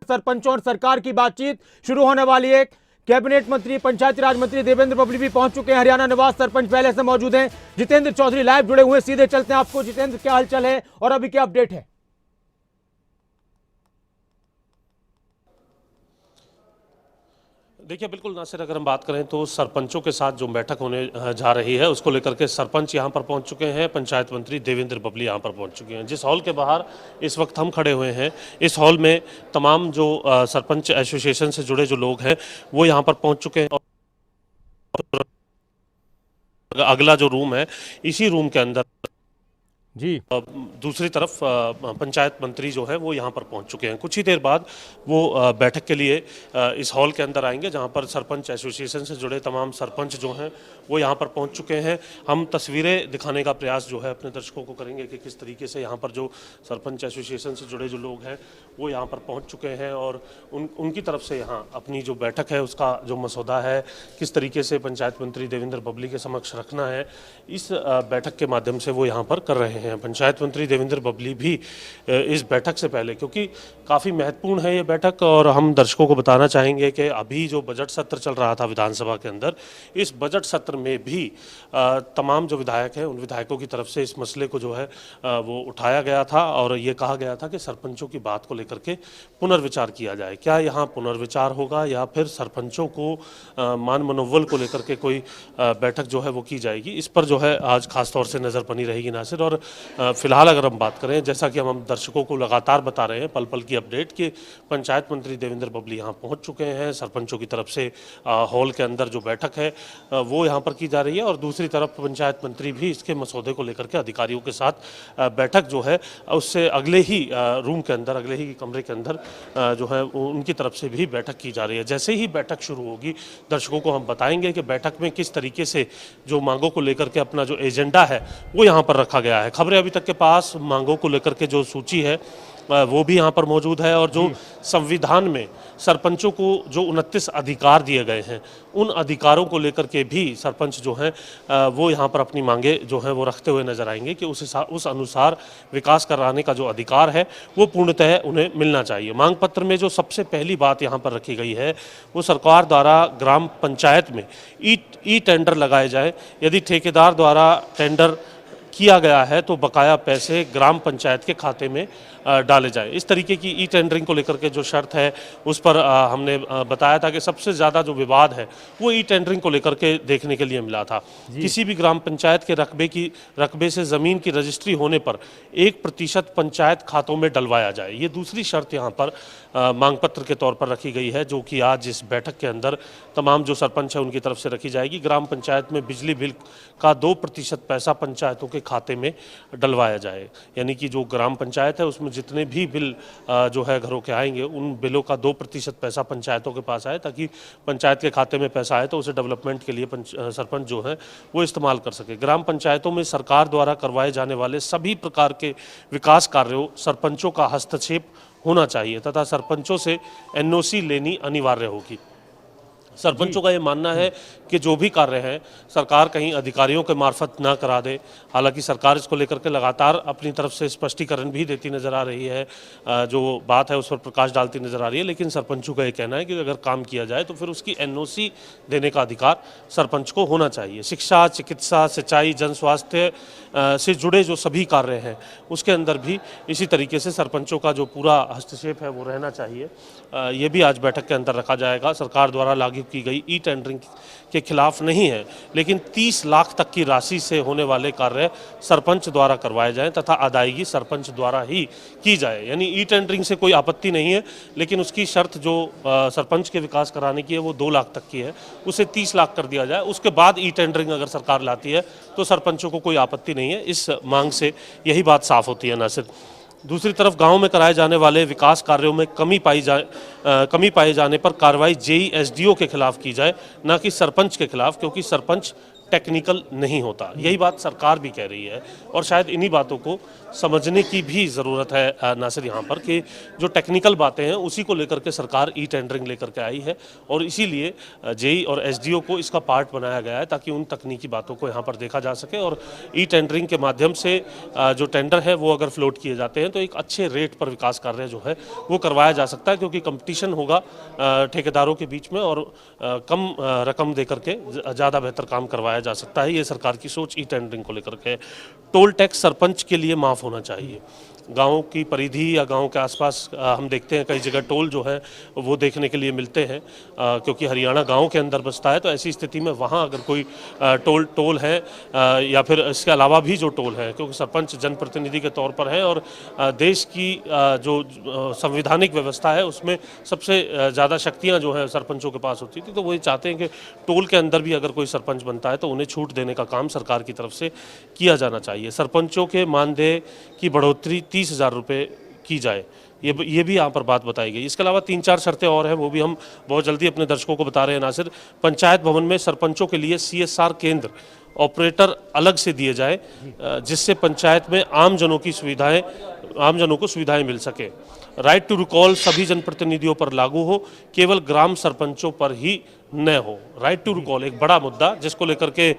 सरपंचों और सरकार की बातचीत शुरू होने वाली है। कैबिनेट मंत्री पंचायती राज मंत्री देवेंद्र बबली भी पहुंच चुके हैं। हरियाणा निवास सरपंच पहले से मौजूद हैं। जितेंद्र चौधरी लाइव जुड़े हुए, सीधे चलते हैं आपको। जितेंद्र, क्या हालचाल है और अभी क्या अपडेट है? देखिए, बिल्कुल नासिर, अगर हम बात करें तो सरपंचों के साथ जो बैठक होने जा रही है उसको लेकर के सरपंच यहां पर पहुंच चुके हैं। पंचायत मंत्री देवेंद्र बबली यहां पर पहुंच चुके हैं। जिस हॉल के बाहर इस वक्त हम खड़े हुए हैं, इस हॉल में तमाम जो सरपंच एसोसिएशन से जुड़े जो लोग हैं वो यहां पर पहुंच चुके हैं। और अगला जो रूम है, इसी रूम के अंदर जी दूसरी तरफ पंचायत मंत्री जो है वो यहाँ पर पहुँच चुके हैं। कुछ ही देर बाद वो बैठक के लिए इस हॉल के अंदर आएंगे, जहाँ पर सरपंच एसोसिएशन से जुड़े तमाम सरपंच जो हैं वो यहाँ पर पहुँच चुके हैं। हम तस्वीरें दिखाने का प्रयास जो है अपने दर्शकों को करेंगे कि किस तरीके से यहाँ पर जो सरपंच एसोसिएशन से जुड़े जो लोग हैं वो यहाँ पर पहुँच चुके हैं और उनकी तरफ से यहाँ अपनी जो बैठक है उसका जो मसौदा है किस तरीके से पंचायत मंत्री देवेंद्र बबली के समक्ष रखना है, इस बैठक के माध्यम से वो यहाँ पर कर रहे हैं। पंचायत मंत्री देवेंद्र बबली भी इस बैठक से पहले, क्योंकि काफ़ी महत्वपूर्ण है ये बैठक, और हम दर्शकों को बताना चाहेंगे कि अभी जो बजट सत्र चल रहा था विधानसभा के अंदर, इस बजट सत्र में भी तमाम जो विधायक हैं उन विधायकों की तरफ से इस मसले को जो है वो उठाया गया था और ये कहा गया था कि सरपंचों की बात को लेकर के पुनर्विचार किया जाए। क्या यहाँ पुनर्विचार होगा या फिर सरपंचों को मान मनोबल को लेकर के कोई बैठक जो है वो की जाएगी, इस पर जो है आज खासतौर से नज़र बनी रहेगी नासिर। और फिलहाल अगर हम बात करें, जैसा कि हम दर्शकों को लगातार बता रहे हैं पल पल की अपडेट, कि पंचायत मंत्री देवेंद्र बबली यहाँ पहुँच चुके हैं। सरपंचों की तरफ से हॉल के अंदर जो बैठक है वो यहाँ पर की जा रही है और दूसरी तरफ पंचायत मंत्री भी इसके मसौदे को लेकर के अधिकारियों के साथ बैठक जो है उससे अगले ही रूम के अंदर, अगले ही कमरे के अंदर जो है उनकी तरफ से भी बैठक की जा रही है। जैसे ही बैठक शुरू होगी दर्शकों को हम बताएंगे कि बैठक में किस तरीके से जो मांगों को लेकर के अपना जो एजेंडा है वो यहाँ पर रखा गया है। खबरें अभी तक के पास मांगों को लेकर के जो सूची है वो भी यहाँ पर मौजूद है और जो संविधान में सरपंचों को जो 29 अधिकार दिए गए हैं उन अधिकारों को लेकर के भी सरपंच जो हैं वो यहाँ पर अपनी मांगे जो हैं वो रखते हुए नजर आएंगे कि उस अनुसार विकास कराने का जो अधिकार है वो पूर्णतः उन्हें मिलना चाहिए। मांग पत्र में जो सबसे पहली बात यहाँ पर रखी गई है वो सरकार द्वारा ग्राम पंचायत में ई टेंडर लगाए जाए। यदि ठेकेदार द्वारा टेंडर किया गया है तो बकाया पैसे ग्राम पंचायत के खाते में डाले जाए। इस तरीके की ई टेंडरिंग को लेकर के जो शर्त है उस पर हमने बताया था कि सबसे ज़्यादा जो विवाद है वो ई टेंडरिंग को लेकर के देखने के लिए मिला था। किसी भी ग्राम पंचायत के रकबे से ज़मीन की रजिस्ट्री होने पर 1% पंचायत खातों में डलवाया जाए। ये दूसरी शर्त यहाँ पर मांग पत्र के तौर पर रखी गई है, जो कि आज इस बैठक के अंदर तमाम जो सरपंच है उनकी तरफ से रखी जाएगी। ग्राम पंचायत में बिजली बिल का 2% पैसा पंचायतों के खाते में डलवाया जाए, यानी कि जो ग्राम पंचायत है उसमें जितने भी बिल जो है घरों के आएंगे उन बिलों का 2% पैसा पंचायतों के पास आए, ताकि पंचायत के खाते में पैसा आए तो उसे डेवलपमेंट के लिए सरपंच जो है वो इस्तेमाल कर सके। ग्राम पंचायतों में सरकार द्वारा करवाए जाने वाले सभी प्रकार के विकास कार्यों सरपंचों का हस्तक्षेप होना चाहिए तथा सरपंचों से एनओसी लेनी अनिवार्य होगी। सरपंचों का ये मानना है कि जो भी कार्य है सरकार कहीं अधिकारियों के मार्फत ना करा दे। हालांकि सरकार इसको लेकर के लगातार अपनी तरफ से स्पष्टीकरण भी देती नज़र आ रही है, जो बात है उस पर प्रकाश डालती नज़र आ रही है, लेकिन सरपंचों का ये कहना है कि अगर काम किया जाए तो फिर उसकी एनओसी देने का अधिकार सरपंच को होना चाहिए। शिक्षा, चिकित्सा, सिंचाई, जन स्वास्थ्य से जुड़े जो सभी कार्य हैं उसके अंदर भी इसी तरीके से सरपंचों का जो पूरा हस्तक्षेप है वो रहना चाहिए। ये भी आज बैठक के अंदर रखा जाएगा। सरकार द्वारा लागू की गई ई टेंडरिंग के खिलाफ नहीं है, लेकिन 30 लाख तक की राशि से होने वाले कार्य सरपंच द्वारा करवाए जाएं तथा अदायगी सरपंच द्वारा ही की जाए। यानी ई टेंडरिंग से कोई आपत्ति नहीं है, लेकिन उसकी शर्त जो सरपंच के विकास कराने की है वो 2 लाख तक की है, उसे 30 लाख कर दिया जाए। उसके बाद ई टेंडरिंग अगर सरकार लाती है तो सरपंचों को कोई आपत्ति नहीं है। इस मांग से यही बात साफ होती है नासिर। दूसरी तरफ गांव में कराए जाने वाले विकास कार्यों में कमी पाए जाने पर कार्रवाई जेईएसडीओ के खिलाफ की जाए, न कि सरपंच के खिलाफ, क्योंकि सरपंच टेक्निकल नहीं होता। यही बात सरकार भी कह रही है और शायद इन्हीं बातों को समझने की भी ज़रूरत है नासिर यहाँ पर, कि जो टेक्निकल बातें हैं उसी को लेकर के सरकार ई टेंडरिंग लेकर के आई है और इसीलिए जेई और एसडीओ को इसका पार्ट बनाया गया है ताकि उन तकनीकी बातों को यहाँ पर देखा जा सके और ई टेंडरिंग के माध्यम से जो टेंडर है वो अगर फ्लोट किए जाते हैं तो एक अच्छे रेट पर विकास कार्य जो है वो करवाया जा सकता है, क्योंकि कंपटीशन होगा ठेकेदारों के बीच में और कम रकम दे करके ज़्यादा बेहतर काम करवाया जा सकता है। ये सरकार की सोच ई टेंडरिंग को लेकर के। टोल टैक्स सरपंच के लिए माफ़ होना चाहिए। गाँव की परिधि या गाँव के आसपास हम देखते हैं कई जगह टोल जो है वो देखने के लिए मिलते हैं, क्योंकि हरियाणा गांव के अंदर बसता है, तो ऐसी स्थिति में वहाँ अगर कोई टोल है या फिर इसके अलावा भी जो टोल है, क्योंकि सरपंच जनप्रतिनिधि के तौर पर है और देश की जो संवैधानिक व्यवस्था है उसमें सबसे ज़्यादा शक्तियाँ जो है सरपंचों के पास होती थी, तो वही चाहते हैं कि टोल के अंदर भी अगर कोई सरपंच बनता है तो उन्हें छूट देने का काम सरकार की तरफ से किया जाना चाहिए। सरपंचों के मानदेय की बढ़ोतरी 30,000 रुपये की जाए, ये भी यहाँ पर बात बताई गई। इसके अलावा 3-4 शर्तें और हैं, वो भी हम बहुत जल्दी अपने दर्शकों को बता रहे हैं नासिर। पंचायत भवन में सरपंचों के लिए CSR केंद्र ऑपरेटर अलग से दिए जाए, जिससे पंचायत में आमजनों को सुविधाएं मिल सके। राइट टू रिकॉल सभी जनप्रतिनिधियों पर लागू हो, केवल ग्राम सरपंचों पर ही न हो। राइट टू रिकॉल एक बड़ा मुद्दा जिसको लेकर के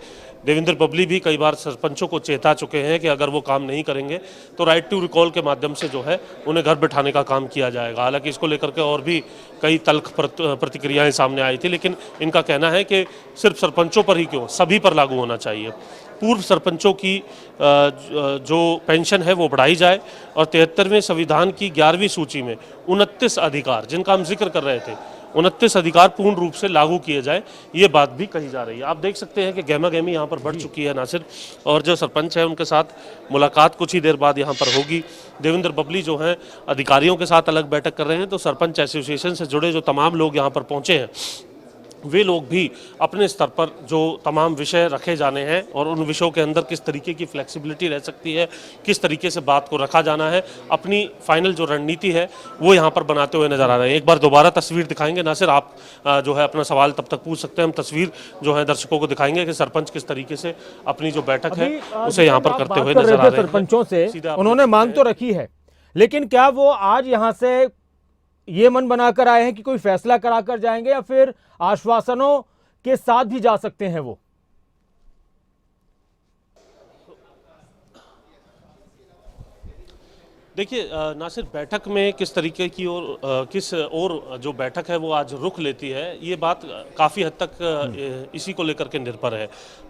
देवेंद्र बबली भी कई बार सरपंचों को चेता चुके हैं कि अगर वो काम नहीं करेंगे तो राइट टू रिकॉल के माध्यम से जो है उन्हें घर बिठाने का काम किया जाएगा। हालांकि इसको लेकर के और भी कई तल्ख प्रतिक्रियाएं सामने आई थी, लेकिन इनका कहना है कि सिर्फ सरपंचों पर ही क्यों, सभी पर लागू होना चाहिए। पूर्व सरपंचों की जो पेंशन है वो बढ़ाई जाए और 73वें संविधान की 11वीं सूची में 29 अधिकार जिनका हम जिक्र कर रहे थे, 29 अधिकार पूर्ण रूप से लागू किए जाए, ये बात भी कही जा रही है। आप देख सकते हैं कि गहमा गहमी यहाँ पर बढ़ चुकी है नासिर, और जो सरपंच है उनके साथ मुलाकात कुछ ही देर बाद यहाँ पर होगी। देवेंद्र बबली जो हैं अधिकारियों के साथ अलग बैठक कर रहे हैं, तो सरपंच एसोसिएशन से जुड़े जो तमाम लोग यहाँ पर पहुँचे हैं वे लोग भी अपने स्तर पर जो तमाम विषय रखे जाने हैं और उन विषयों के अंदर किस तरीके की फ्लेक्सिबिलिटी रह सकती है, किस तरीके से बात को रखा जाना है, अपनी फाइनल जो रणनीति है वो यहाँ पर बनाते हुए नजर आ रहे हैं। एक बार दोबारा तस्वीर दिखाएंगे नासिर, आप जो है अपना सवाल तब तक पूछ सकते हैं। हम तस्वीर जो है दर्शकों को दिखाएंगे कि सरपंच किस तरीके से अपनी जो बैठक है उसे यहाँ पर करते हुए नजर आ रहे हैं। सरपंचों से उन्होंने मांग तो रखी है, लेकिन क्या वो आज यहाँ से ये मन बनाकर आए हैं कि कोई फैसला कराकर जाएंगे या फिर आश्वासनों के साथ भी जा सकते हैं वो? देखिए नासिर, बैठक में किस तरीके की और किस और जो बैठक है वो आज रुख लेती है, ये बात काफ़ी हद तक इसी को लेकर के निर्भर है।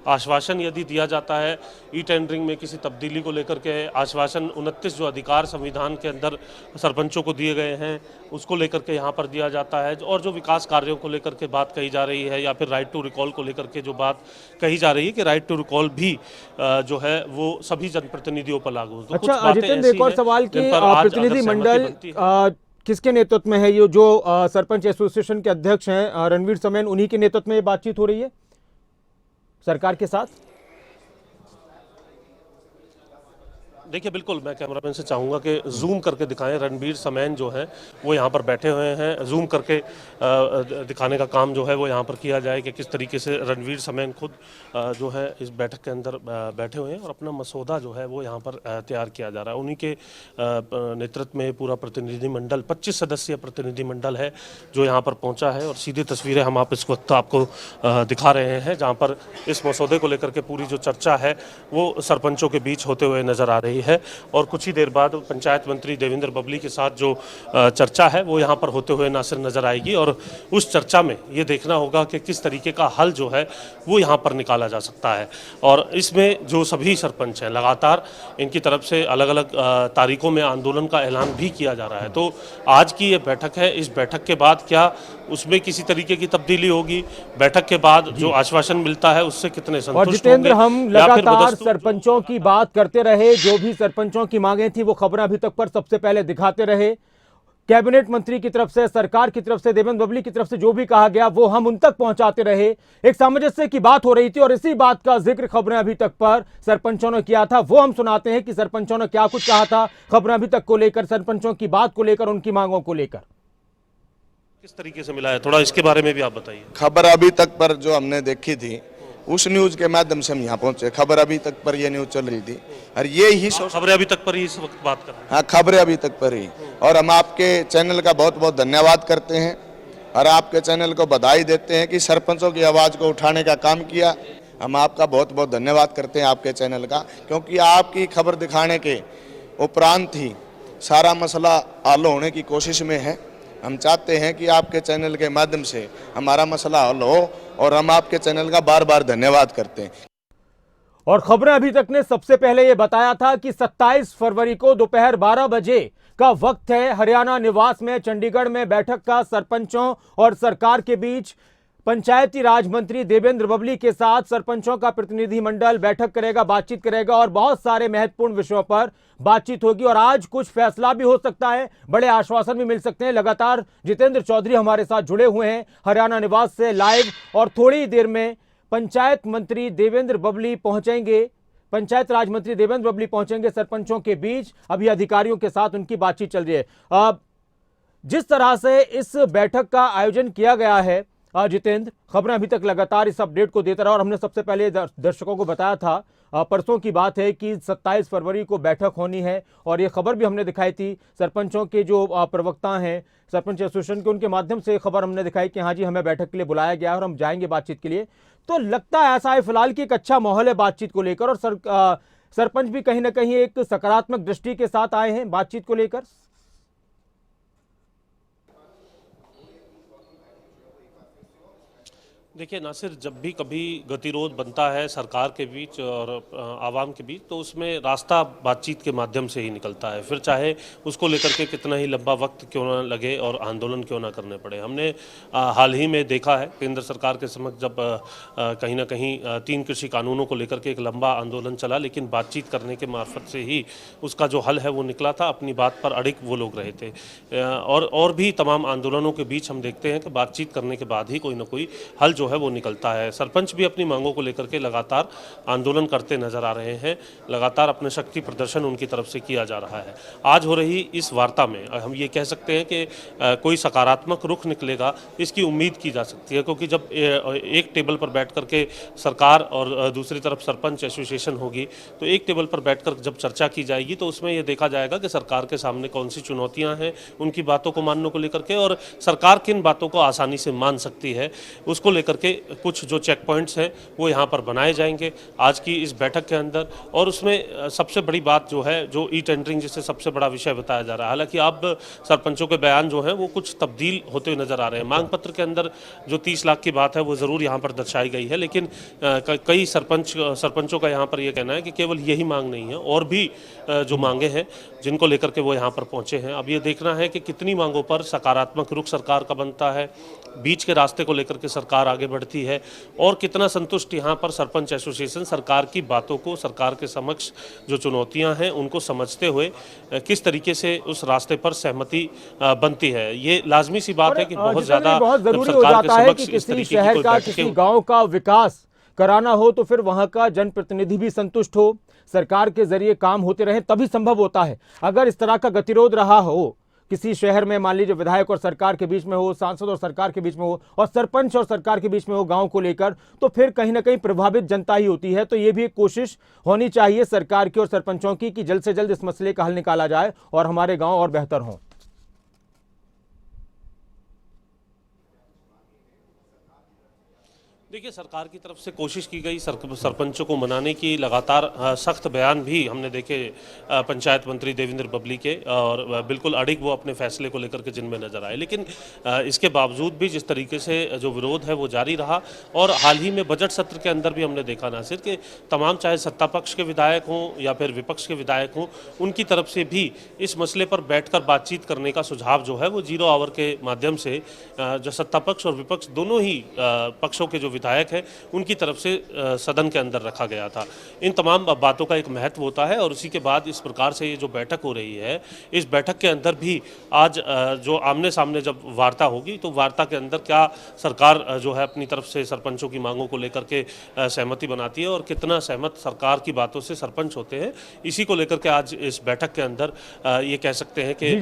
आश्वासन यदि दिया जाता है ई टेंडरिंग में किसी तब्दीली को लेकर के, आश्वासन 29 जो अधिकार संविधान के अंदर सरपंचों को दिए गए हैं उसको लेकर के यहाँ पर दिया जाता है, और जो विकास कार्यों को लेकर के बात कही जा रही है या फिर राइट टू रिकॉल को लेकर के जो बात कही जा रही है कि राइट टू रिकॉल भी जो है वो सभी जनप्रतिनिधियों पर लागू। तो अच्छा जितेंद्र, एक और सवाल कि प्रतिनिधि मंडल किसके नेतृत्व में है? ये जो सरपंच एसोसिएशन के अध्यक्ष हैं रणवीर समेन, उन्हीं के नेतृत्व में ये बातचीत हो रही है सरकार के साथ? देखिए बिल्कुल, मैं कैमरामैन से चाहूँगा कि जूम करके दिखाएं। रणवीर समेन जो है वो यहाँ पर बैठे हुए हैं, जूम करके दिखाने का काम जो है वो यहाँ पर किया जाए कि किस तरीके से रणवीर समेन खुद जो है इस बैठक के अंदर बैठे हुए हैं और अपना मसौदा जो है वो यहाँ पर तैयार किया जा रहा है। उन्हीं के नेतृत्व में पूरा प्रतिनिधिमंडल 25 सदस्यीय प्रतिनिधिमंडल है जो यहाँ पर पहुँचा है, और सीधी तस्वीरें हम आप इस वक्त आपको दिखा रहे हैं जहाँ पर इस मसौदे को लेकर के पूरी जो चर्चा है वो सरपंचों के बीच होते हुए नजर आ रही है। और कुछ ही देर बाद पंचायत मंत्री देवेंद्र बबली के साथ जो चर्चा है वो यहाँ पर होते हुए नासिर नजर आएगी, और उस चर्चा में ये देखना होगा कि किस तरीके का हल जो है वो यहाँ पर निकाला जा सकता है। और इसमें जो सभी सरपंच हैं लगातार इनकी तरफ से अलग अलग तारीखों में आंदोलन का ऐलान भी किया जा रहा है। तो आज की ये बैठक है, इस बैठक के बाद क्या उसमें किसी तरीके की तब्दीली होगी, बैठक के बाद जो आश्वासन मिलता है उससे कितने संतुष्ट होंगे? और जितेंद्र, हम लगातार सरपंचों की बात करते रहे, जो भी सरपंचों की मांगें थी वो खबरें अभी तक पर सबसे पहले दिखाते रहे। कैबिनेट मंत्री की तरफ से, सरकार की तरफ से, देवेंद्र बबली की तरफ से जो भी कहा गया वो हम उन तक पहुंचाते रहे। एक सामंजस्य की बात हो रही थी और इसी बात का जिक्र खबरें अभी तक पर सरपंचों ने किया था, वो हम सुनाते हैं कि सरपंचों ने क्या कुछ कहा था खबरें अभी तक को लेकर, सरपंचों की बात को लेकर, उनकी मांगों को लेकर। किस तरीके से मिला है, थोड़ा इसके बारे में भी आप बताइए। खबर अभी तक पर जो हमने देखी थी उस न्यूज़ के माध्यम से हम यहाँ पहुँचे। खबर अभी तक पर ये न्यूज़ चल रही थी और ये ही खबरें अभी तक पर ही इस वक्त बात कर रहे हैं। हाँ, खबरें अभी तक पर ही। और हम आपके चैनल का बहुत बहुत धन्यवाद करते हैं और आपके चैनल को बधाई देते हैं कि सरपंचों की आवाज़ को उठाने का काम किया। हम आपका बहुत बहुत धन्यवाद करते हैं आपके चैनल का, क्योंकि आपकी खबर दिखाने के उपरांत ही सारा मसला हल होने की कोशिश में है। हम चाहते हैं कि आपके चैनल के माध्यम से हमारा मसला हल हो और हम आपके चैनल का बार बार धन्यवाद करते हैं। और खबरें अभी तक ने सबसे पहले यह बताया था कि 27 फरवरी को दोपहर 12 बजे का वक्त है। हरियाणा निवास में चंडीगढ़ में बैठक का सरपंचों और सरकार के बीच। पंचायती राज मंत्री देवेंद्र बबली के साथ सरपंचों का प्रतिनिधिमंडल बैठक करेगा, बातचीत करेगा और बहुत सारे महत्वपूर्ण विषयों पर बातचीत होगी। और आज कुछ फैसला भी हो सकता है, बड़े आश्वासन भी मिल सकते हैं। लगातार जितेंद्र चौधरी हमारे साथ जुड़े हुए हैं हरियाणा निवास से लाइव, और थोड़ी देर में पंचायत मंत्री देवेंद्र बबली पहुंचेंगे, पंचायत राज मंत्री देवेंद्र बबली पहुंचेंगे सरपंचों के बीच। अभी अधिकारियों के साथ उनकी बातचीत चल रही है। अब जिस तरह से इस बैठक का आयोजन किया गया है जितेंद्र, खबरें अभी तक लगातार इस अपडेट को देता रहा और हमने सबसे पहले दर्शकों को बताया था परसों की बात है कि 27 फरवरी को बैठक होनी है। और ये खबर भी हमने दिखाई थी सरपंचों के जो प्रवक्ता हैं सरपंच एसोसिएशन के, उनके माध्यम से खबर हमने दिखाई कि हाँ जी हमें बैठक के लिए बुलाया गया है और हम जाएंगे बातचीत के लिए। तो लगता है ऐसा है फिलहाल कि एक अच्छा माहौल है बातचीत को लेकर, और सरपंच भी कहीं ना कहीं एक सकारात्मक दृष्टि के साथ आए हैं बातचीत को लेकर। देखिए नासिर, जब भी कभी गतिरोध बनता है सरकार के बीच और आवाम के बीच, तो उसमें रास्ता बातचीत के माध्यम से ही निकलता है। फिर चाहे उसको लेकर के कितना ही लंबा वक्त क्यों ना लगे और आंदोलन क्यों ना करने पड़े। हमने हाल ही में देखा है केंद्र सरकार के समक्ष जब कहीं ना कहीं 3 कृषि कानूनों को लेकर के एक लंबा आंदोलन चला, लेकिन बातचीत करने के मार्फत से ही उसका जो हल है वो निकला था। अपनी बात पर अड़िग वो लोग रहे थे। और भी तमाम आंदोलनों के बीच हम देखते हैं कि बातचीत करने के बाद ही कोई ना कोई हल जो है वो निकलता है। सरपंच भी अपनी मांगों को लेकर के लगातार आंदोलन करते नजर आ रहे हैं, लगातार अपने शक्ति प्रदर्शन उनकी तरफ से किया जा रहा है। आज हो रही इस वार्ता में हम ये कह सकते हैं कि कोई सकारात्मक रुख निकलेगा, इसकी उम्मीद की जा सकती है, क्योंकि जब एक टेबल पर बैठ करके सरकार और दूसरी तरफ सरपंच एसोसिएशन होगी, तो एक टेबल पर बैठकर जब चर्चा की जाएगी तो उसमें यह देखा जाएगा कि सरकार के सामने कौन सी चुनौतियां हैं उनकी बातों को मानने को लेकर के, और सरकार किन बातों को आसानी से मान सकती है उसको लेकर के कुछ जो चेक पॉइंट्स हैं वो यहाँ पर बनाए जाएंगे आज की इस बैठक के अंदर। और उसमें सबसे बड़ी बात जो है, जो ई टेंडरिंग जिसे सबसे बड़ा विषय बताया जा रहा है, हालांकि अब सरपंचों के बयान जो हैं वो कुछ तब्दील होते हुए नजर आ रहे हैं। मांग पत्र के अंदर जो 30 लाख की बात है वो ज़रूर यहाँ पर दर्शाई गई है, लेकिन कई सरपंचों का यहाँ पर यह कहना है कि केवल यही मांग नहीं है, और भी जो मांगे हैं जिनको लेकर के वो यहाँ पर पहुँचे हैं। अब ये देखना है कि कितनी मांगों पर सकारात्मक रुख सरकार का बनता है, बीच के रास्ते को लेकर के सरकार आगे बढ़ती है, और कितना संतुष्ट यहाँ पर सरपंच एसोसिएशन सरकार की बातों को, सरकार के समक्ष जो चुनौतियां हैं उनको समझते हुए किस तरीके से उस रास्ते पर सहमति बनती है। ये लाजमी सी बात है कि बहुत जरूरी हो जाता है कि किसी शहर का, किसी गांव का विकास कराना हो तो फिर वहां का जनप्रतिनिधि भी संतुष्ट हो, सरकार के जरिए काम होते रहे, तभी संभव होता है। अगर इस तरह का गतिरोध रहा हो किसी शहर में, मान लीजिए विधायक और सरकार के बीच में हो, सांसद और सरकार के बीच में हो, और सरपंच और सरकार के बीच में हो गांव को लेकर, तो फिर कहीं ना कहीं प्रभावित जनता ही होती है। तो ये भी एक कोशिश होनी चाहिए सरकार की और सरपंचों की कि जल्द से जल्द इस मसले का हल निकाला जाए और हमारे गांव और बेहतर हों। देखिए, सरकार की तरफ से कोशिश की गई सरपंचों को मनाने की, लगातार सख्त बयान भी हमने देखे पंचायत मंत्री देवेंद्र बबली के, और बिल्कुल अड़िग वो अपने फैसले को लेकर के जिनमें नजर आए। लेकिन इसके बावजूद भी जिस तरीके से जो विरोध है वो जारी रहा, और हाल ही में बजट सत्र के अंदर भी हमने देखा नासिर कि तमाम, चाहे सत्ता पक्ष के विधायक हों या फिर विपक्ष के विधायक हों, उनकी तरफ से भी इस मसले पर बैठकर बातचीत करने का सुझाव जो है वो 0 आवर के माध्यम से जो सत्ता पक्ष और विपक्ष दोनों ही पक्षों के जो विधायक है उनकी तरफ से सदन के अंदर रखा गया था। इन तमाम बातों का एक महत्व होता है, और उसी के बाद इस प्रकार से ये जो बैठक हो रही है, इस बैठक के अंदर भी आज जो आमने सामने जब वार्ता होगी, तो वार्ता के अंदर क्या सरकार जो है अपनी तरफ से सरपंचों की मांगों को लेकर के सहमति बनाती है, और कितना सहमत सरकार की बातों से सरपंच होते हैं, इसी को लेकर के आज इस बैठक के अंदर ये कह सकते हैं कि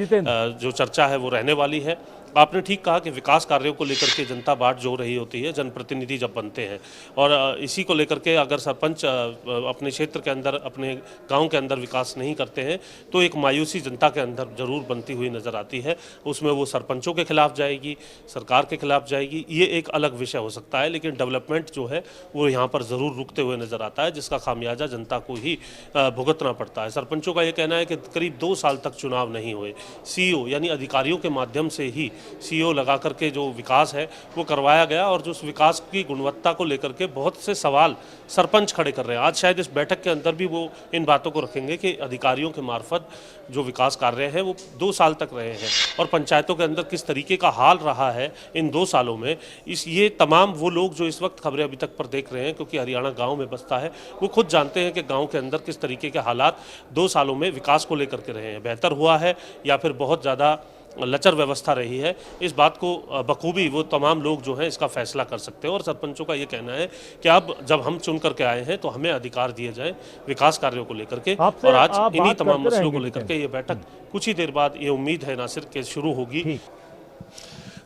जो चर्चा है वो रहने वाली है। आपने ठीक कहा कि विकास कार्यों को लेकर के जनता बाट जो रही होती है जनप्रतिनिधि जब बनते हैं, और इसी को लेकर के अगर सरपंच अपने क्षेत्र के अंदर, अपने गांव के अंदर विकास नहीं करते हैं तो एक मायूसी जनता के अंदर जरूर बनती हुई नजर आती है। उसमें वो सरपंचों के खिलाफ जाएगी, सरकार के खिलाफ जाएगी, ये एक अलग विषय हो सकता है, लेकिन डेवलपमेंट जो है वो यहाँ पर ज़रूर रुकते हुए नजर आता है, जिसका खामियाजा जनता को ही भुगतना पड़ता है। सरपंचों का ये कहना है कि करीब 2 साल तक चुनाव नहीं हुए, सीईओ यानी अधिकारियों के माध्यम से ही सीईओ लगा करके जो विकास है वो करवाया गया, और जो उस विकास की गुणवत्ता को लेकर के बहुत से सवाल सरपंच खड़े कर रहे हैं। आज शायद इस बैठक के अंदर भी वो इन बातों को रखेंगे कि अधिकारियों के मार्फत जो विकास कार्य हैं वो 2 साल तक रहे हैं, और पंचायतों के अंदर किस तरीके का हाल रहा है इन 2 सालों में, ये तमाम वो लोग जो इस वक्त खबरें अभी तक पर देख रहे हैं, क्योंकि हरियाणा गाँव में बसता है, वो खुद जानते हैं कि गाँव के अंदर किस तरीके के हालात 2 सालों में विकास को लेकर के रहे हैं, बेहतर हुआ है या फिर बहुत ज़्यादा लचर व्यवस्था रही है। इस बात को बखूबी वो तमाम लोग जो हैं इसका फैसला कर सकते हैं, और सरपंचों का ये कहना है कि अब जब हम चुन करके आए हैं तो हमें अधिकार दिए जाए विकास कार्यों को लेकर के, और आज इन्हीं तमाम मसलों को लेकर के ये बैठक कुछ ही देर बाद, ये उम्मीद है नासिर के शुरू होगी।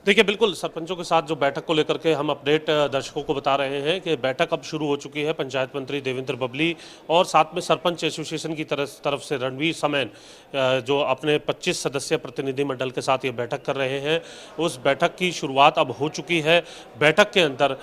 देखिए, बिल्कुल सरपंचों के साथ जो बैठक को लेकर के हम अपडेट दर्शकों को बता रहे हैं कि बैठक अब शुरू हो चुकी है। पंचायत मंत्री देवेंद्र बबली और साथ में सरपंच एसोसिएशन की तरफ से रणवीर समेन जो अपने 25 सदस्यीय प्रतिनिधिमंडल के साथ ये बैठक कर रहे हैं, उस बैठक की शुरुआत अब हो चुकी है। बैठक के अंदर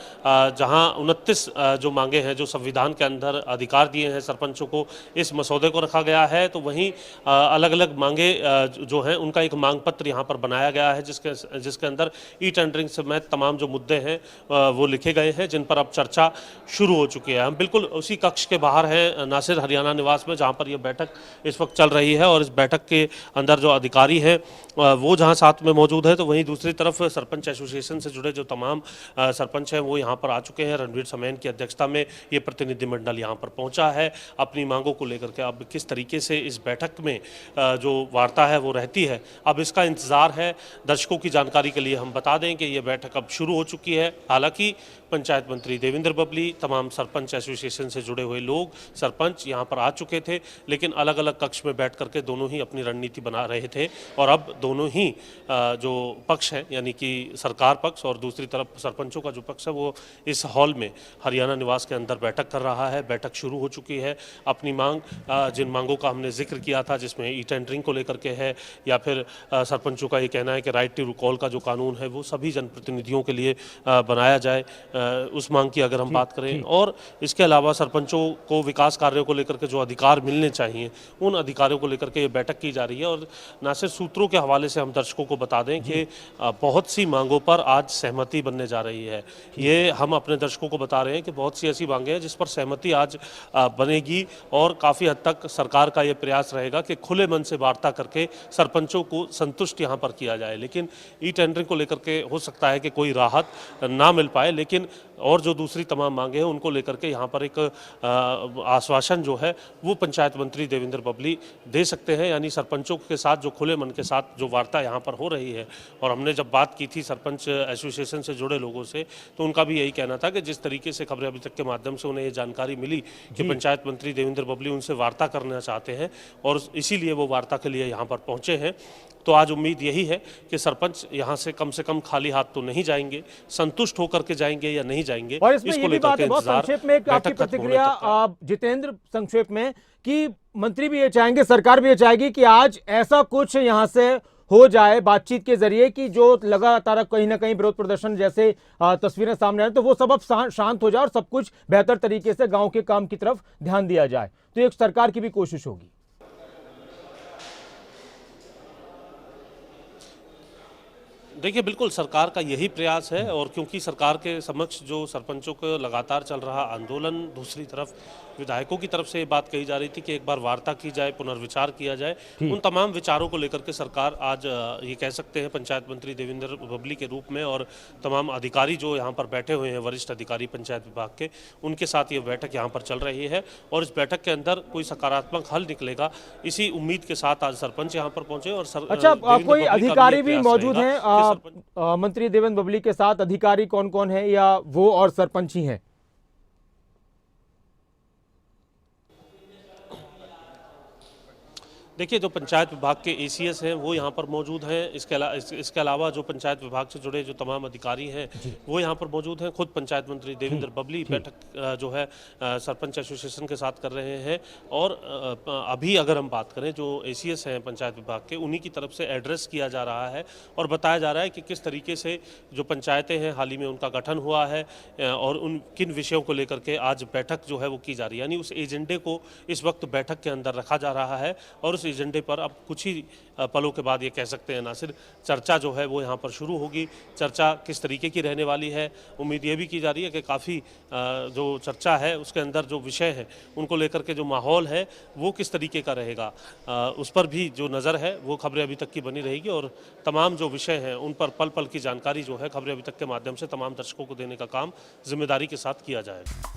जहां 29 जो मांगे हैं, जो संविधान के अंदर अधिकार दिए हैं सरपंचों को, इस मसौदे को रखा गया है, तो वहीं अलग अलग मांगे जो हैं उनका एक मांग पत्र यहाँ पर बनाया गया है, जिसके अंदर ई टेंडरिंग समेत तमाम जो मुद्दे हैं वो लिखे गए हैं, जिन पर अब चर्चा शुरू हो चुकी है। हम बिल्कुल उसी कक्ष के बाहर हैं, नासिर हरियाणा निवास में, जहां पर यह बैठक इस वक्त चल रही है, और इस बैठक के अंदर जो अधिकारी हैं वो जहां साथ में मौजूद है, तो वहीं दूसरी तरफ सरपंच एसोसिएशन से जुड़े जो तमाम सरपंच हैं वो यहाँ पर आ चुके हैं। रणवीर समेन की अध्यक्षता में ये प्रतिनिधिमंडल यहाँ पर पहुँचा है अपनी मांगों को लेकर के। अब किस तरीके से इस बैठक में जो वार्ता है वो रहती है, अब इसका इंतजार है। दर्शकों की जानकारी के लिए हम बता दें कि ये बैठक अब शुरू हो चुकी है। हालांकि पंचायत मंत्री देवेंद्र बबली, तमाम सरपंच एसोसिएशन से जुड़े हुए लोग, सरपंच यहाँ पर आ चुके थे, लेकिन अलग अलग कक्ष में बैठ करके दोनों ही अपनी रणनीति बना रहे थे, और अब दोनों ही जो पक्ष है, यानी कि सरकार पक्ष और दूसरी तरफ सरपंचों का जो पक्ष है, वो इस हॉल में हरियाणा निवास के अंदर बैठक कर रहा है। बैठक शुरू हो चुकी है। अपनी मांग, जिन मांगों का हमने जिक्र किया था, जिसमें ई टेंडरिंग को लेकर के है, या फिर सरपंचों का ये कहना है कि राइट टू रिकॉल का जो कानून है वो सभी जनप्रतिनिधियों के लिए बनाया जाए, उस मांग की अगर हम बात करें, और इसके अलावा सरपंचों को विकास कार्यों को लेकर के जो अधिकार मिलने चाहिए, उन अधिकारों को लेकर के ये बैठक की जा रही है। और नासिर, सूत्रों के हवाले से हम दर्शकों को बता दें कि बहुत सी मांगों पर आज सहमति बनने जा रही है। ये हम अपने दर्शकों को बता रहे हैं कि बहुत सी ऐसी मांगे हैं जिस पर सहमति आज बनेगी, और काफ़ी हद तक सरकार का ये प्रयास रहेगा कि खुले मन से वार्ता करके सरपंचों को संतुष्ट यहाँ पर किया जाए। लेकिन ई टेंडरिंग को लेकर के हो सकता है कि कोई राहत ना मिल पाए, लेकिन और जो दूसरी तमाम मांगे हैं उनको लेकर के यहाँ पर एक आश्वासन जो है वो पंचायत मंत्री देवेंद्र बबली दे सकते हैं, यानी सरपंचों के साथ जो खुले मन के साथ जो वार्ता यहाँ पर हो रही है। और हमने जब बात की थी सरपंच एसोसिएशन से जुड़े लोगों से, तो उनका भी यही कहना था कि जिस तरीके से खबरें अभी तक के माध्यम से उन्हें ये जानकारी मिली कि पंचायत मंत्री देवेंद्र बबली उनसे वार्ता करना चाहते हैं, और इसीलिए वो वार्ता के लिए यहाँ पर पहुँचे हैं। तो आज उम्मीद यही है कि सरपंच यहाँ से कम खाली हाथ तो नहीं जाएंगे, संतुष्ट होकर के जाएंगे या नहीं जाएंगे, और इसमें ये भी बात है, बहुत संक्षेप में आपकी प्रतिक्रिया जितेंद्र, संक्षेप में, कि मंत्री भी ये चाहेंगे, सरकार भी ये चाहेगी कि आज ऐसा कुछ यहाँ से हो जाए बातचीत के जरिए कि जो लगातार कहीं ना कहीं विरोध प्रदर्शन जैसे तस्वीरें सामने आए, तो वो सब अब शांत हो जाए और सब कुछ बेहतर तरीके से गांव के काम की तरफ ध्यान दिया जाए। तो एक सरकार की भी कोशिश होगी। देखिए, बिल्कुल सरकार का यही प्रयास है, और क्योंकि सरकार के समक्ष जो सरपंचों को लगातार चल रहा आंदोलन, दूसरी तरफ विधायकों की तरफ से ये बात कही जा रही थी कि एक बार वार्ता की जाए, पुनर्विचार किया जाए, उन तमाम विचारों को लेकर के सरकार आज ये कह सकते हैं पंचायत मंत्री देवेंद्र बबली के रूप में और तमाम अधिकारी जो यहाँ पर बैठे हुए हैं, वरिष्ठ अधिकारी पंचायत विभाग के, उनके साथ ये बैठक यहाँ पर चल रही है, और इस बैठक के अंदर कोई सकारात्मक हल निकलेगा, इसी उम्मीद के साथ आज सरपंच यहाँ पर पहुंचे। और अच्छा, कोई अधिकारी भी मौजूद हैं मंत्री देवेंद्र बबली के साथ? अधिकारी कौन कौन है, या वो और सरपंच ही हैं? देखिए, जो पंचायत विभाग के एसीएस हैं वो यहाँ पर मौजूद हैं। इसके अलावा जो पंचायत विभाग से जुड़े जो तमाम अधिकारी हैं वो यहाँ पर मौजूद हैं। खुद पंचायत मंत्री देवेंद्र बबली बैठक जो है सरपंच एसोसिएशन के साथ कर रहे हैं। और अभी अगर हम बात करें, जो एसीएस हैं पंचायत विभाग के, उन्हीं की तरफ से एड्रेस किया जा रहा है और बताया जा रहा है कि किस तरीके से जो पंचायतें हैं हाल ही में उनका गठन हुआ है और उन किन विषयों को लेकर के आज बैठक जो है वो की जा रही है। यानी उस एजेंडे को इस वक्त बैठक के अंदर रखा जा रहा है और उस एजेंडे पर अब कुछ ही पलों के बाद ये कह सकते हैं नासिर, चर्चा जो है वो यहाँ पर शुरू होगी। चर्चा किस तरीके की रहने वाली है, उम्मीद ये भी की जा रही है कि काफ़ी जो चर्चा है उसके अंदर जो विषय है उनको लेकर के जो माहौल है वो किस तरीके का रहेगा, उस पर भी जो नज़र है वो खबरें अभी तक की बनी रहेगी और तमाम जो विषय हैं उन पर पल पल की जानकारी जो है खबरें अभी तक के माध्यम से तमाम दर्शकों को देने का काम जिम्मेदारी के साथ किया जाएगा।